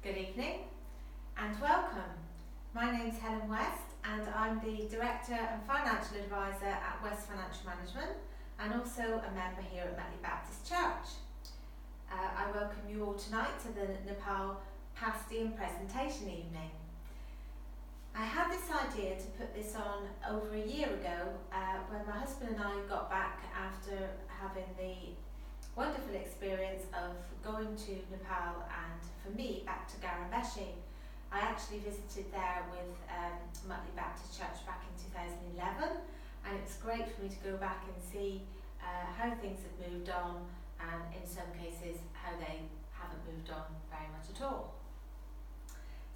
Good evening and welcome. My name's Helen West and I'm the Director and Financial Advisor at West Financial Management and also a member here at Metley Baptist Church. I welcome you all tonight to the Nepal pasty and presentation evening. I had this idea to put this on over a year ago when my husband and I got back after having the wonderful experience of going to Nepal and, for me, back to Garambeshi. I actually visited there with Metley Baptist Church back in 2011, and it was great for me to go back and see how things have moved on, and in some cases how they haven't moved on very much at all.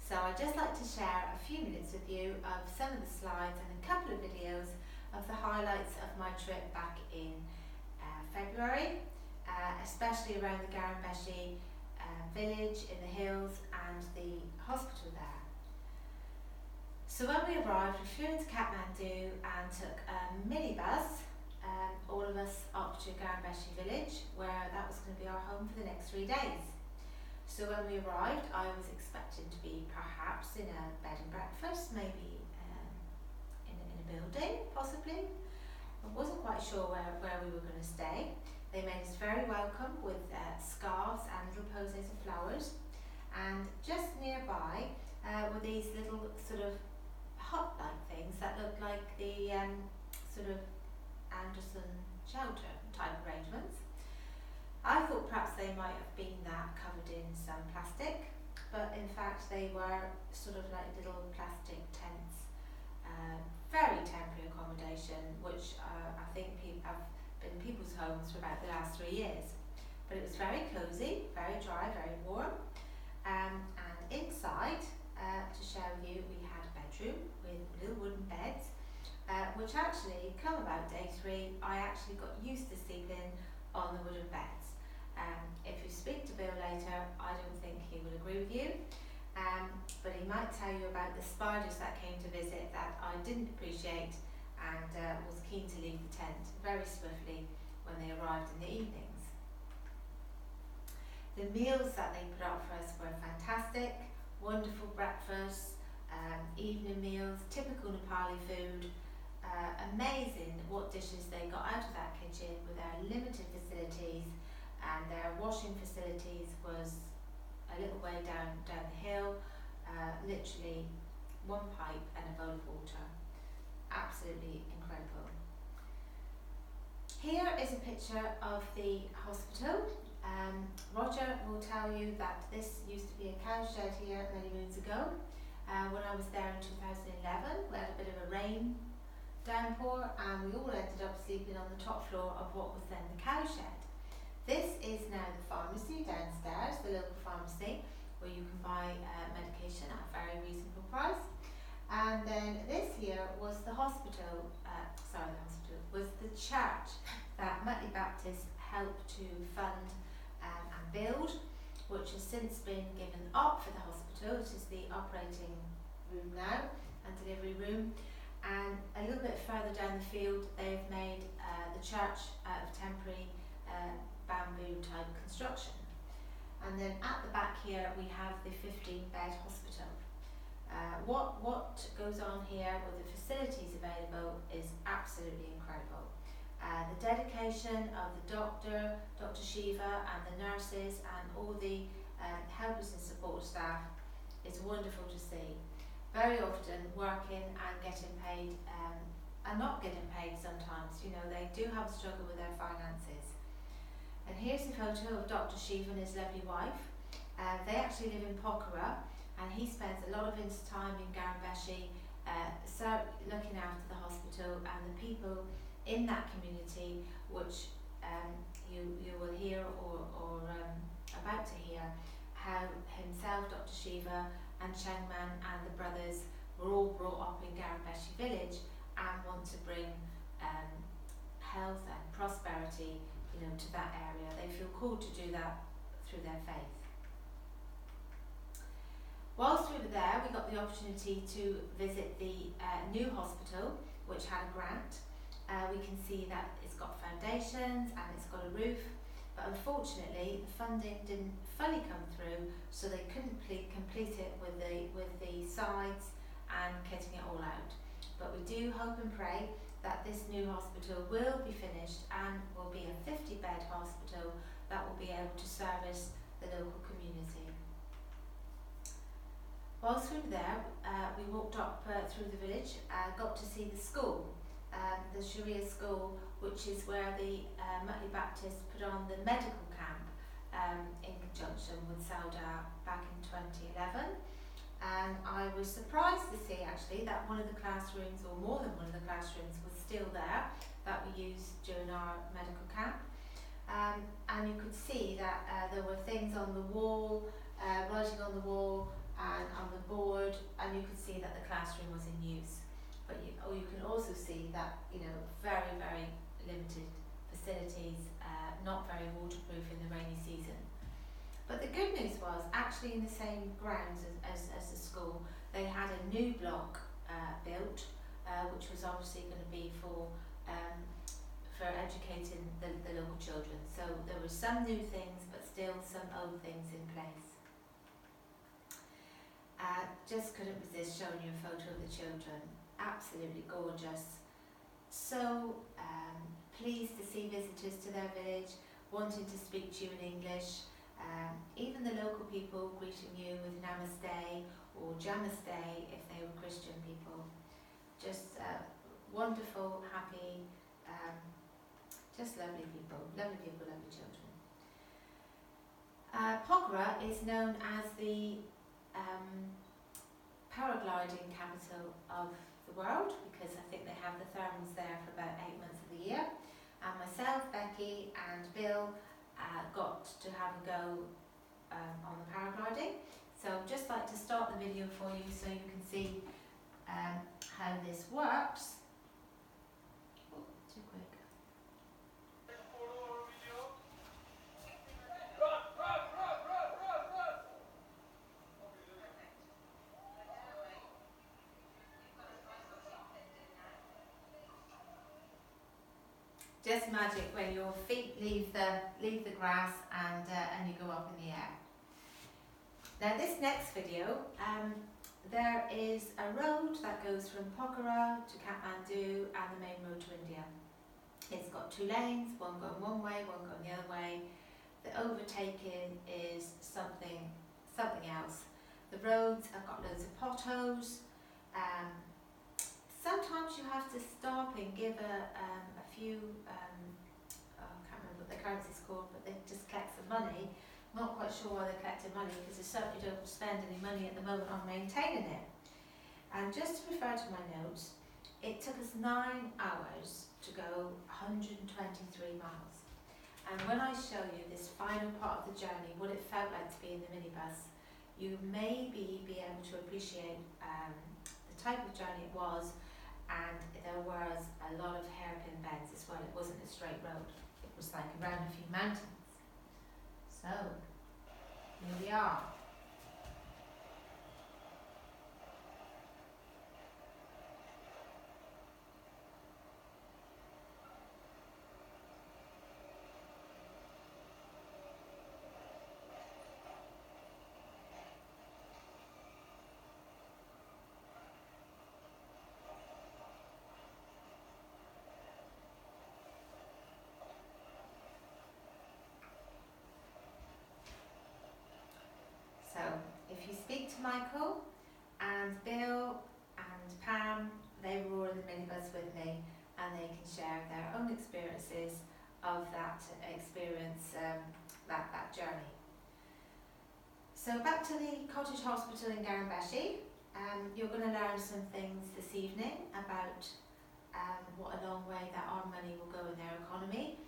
So I'd just like to share a few minutes with you of some of the slides and a couple of videos of the highlights of my trip back in February, especially around the Garambeshi village in the hills and the hospital there. So when we arrived, we flew into Kathmandu and took a minibus, all of us up to Garambeshi village, where that was going to be our home for the next 3 days. So when we arrived, I was expecting to be perhaps in a bed and breakfast, maybe in a building, possibly. I wasn't quite sure where we were going to stay. They made us very welcome with scarves and little posies of flowers, and just nearby were these little sort of hut-like things that looked like the sort of Anderson shelter type arrangements. I thought perhaps they might have been that covered in some plastic, but in fact they were sort of like little plastic tents, very temporary accommodation, which I think have been people's homes for about the last 3 years. But it was very cosy, very dry, very warm, and inside, to share with you, we had a bedroom with little wooden beds, which actually, come about day 3, I actually got used to sleeping on the wooden beds. If you speak to Bill later, I don't think he will agree with you, but he might tell you about the spiders that came to visit that I didn't appreciate, and was keen to leave the tent very swiftly when they arrived in the evenings. The meals that they put up for us were fantastic, wonderful breakfasts, evening meals, typical Nepali food, amazing what dishes they got out of that kitchen with their limited facilities, and their washing facilities was a little way down the hill, literally one pipe and a bowl of water. Absolutely incredible. Here is a picture of the hospital. Roger will tell you that this used to be a cow shed here many moons ago. When I was there in 2011, we had a bit of a rain downpour and we all ended up sleeping on the top floor of what was then the cow shed. This is now the pharmacy downstairs, the local pharmacy, where you can buy medication at a very reasonable price. And then this here was the hospital, was the church that Metley Baptist helped to fund and build, which has since been given up for the hospital, which is the operating room now and delivery room. And a little bit further down the field, they've made the church out of temporary bamboo type construction. And then at the back here we have the 15-bed hospital. What goes on here with the facilities available is absolutely incredible. The dedication of the doctor, Dr. Shiva, and the nurses and all the helpers and support staff is wonderful to see. Very often working and getting paid and not getting paid sometimes. You know, they do have a struggle with their finances. And here's a photo of Dr. Shiva and his lovely wife. They actually live in Pokhara, and he spends a lot of his time in Garambeshi, looking after the hospital and the people in that community, which you will hear or about to hear, how himself, Dr. Shiva, and Chengman and the brothers were all brought up in Garambeshi village and want to bring health and prosperity, to that area. They feel called to do that through their faith. Whilst we were there, we got the opportunity to visit the new hospital, which had a grant. We can see that it's got foundations and it's got a roof. but unfortunately the funding didn't fully come through, so they couldn't complete it with the sides and kitting it all out. But we do hope and pray that this new hospital will be finished and will be a 50-bed hospital that will be able to service the local community. Whilst we were there, we walked up through the village, got to see the school, the Sharia school, which is where the Mutley Baptist put on the medical camp in conjunction with Sauda back in 2011. And I was surprised to see actually that one of the classrooms, or more than one of the classrooms, was still there that we used during our medical camp. And you could see that there were things on the wall, writing on the wall and on the board, and you could see that the classroom was in use. But you can also see that, very, very limited facilities, not very waterproof in the rainy season. But the good news was, actually in the same grounds as the school, they had a new block built, which was obviously going to be for educating the local children. So there were some new things, but still some old things in place. Just couldn't resist showing you a photo of the children. Absolutely gorgeous. So pleased to see visitors to their village, wanting to speak to you in English. Even the local people greeting you with Namaste or Jamaste if they were Christian people. Just wonderful, happy, just lovely people, lovely children. Pokhara is known as the paragliding capital of the world, because I think they have the thermals there for about 8 months of the year. And myself, Becky and Bill got to have a go on the paragliding. So I'd just like to start the video for you so you can see how this works. Oh, too quick. Just magic when your feet leave the grass and you go up in the air. Now this next video, there is a road that goes from Pokhara to Kathmandu and the main road to India. It's got 2 lanes, one going one way, one going the other way. The overtaking is something else. The roads have got loads of potholes. Sometimes you have to stop and give a few, I can't remember what the currency's called, but they just collect some money. I'm not quite sure why they're collecting money, because they certainly don't spend any money at the moment on maintaining it. And just to refer to my notes, it took us 9 hours to go 123 miles. And when I show you this final part of the journey, what it felt like to be in the minibus, you may be able to appreciate the type of journey it was. And there was a lot of hairpin bends as well. It wasn't a straight road. It was like around a few mountains. So, here we are. So, if you speak to Michael and Bill and Pam, they were all in the minibus with me, and they can share their own experiences of that experience, that journey. So back to the cottage hospital in Garambeshi. You're going to learn some things this evening about what a long way that our money will go in their economy.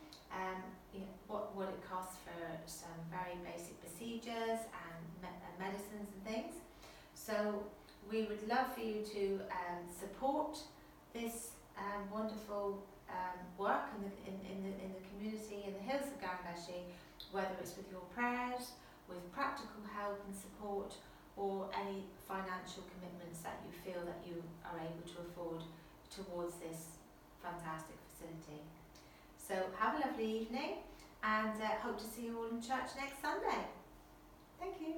What it costs for some very basic procedures and medicines and things. So we would love for you to support this wonderful work in the community in the hills of Garambeshi, whether it's with your prayers, with practical help and support, or any financial commitments that you feel that you are able to afford towards this fantastic facility. So have a lovely evening, and hope to see you all in church next Sunday. Thank you.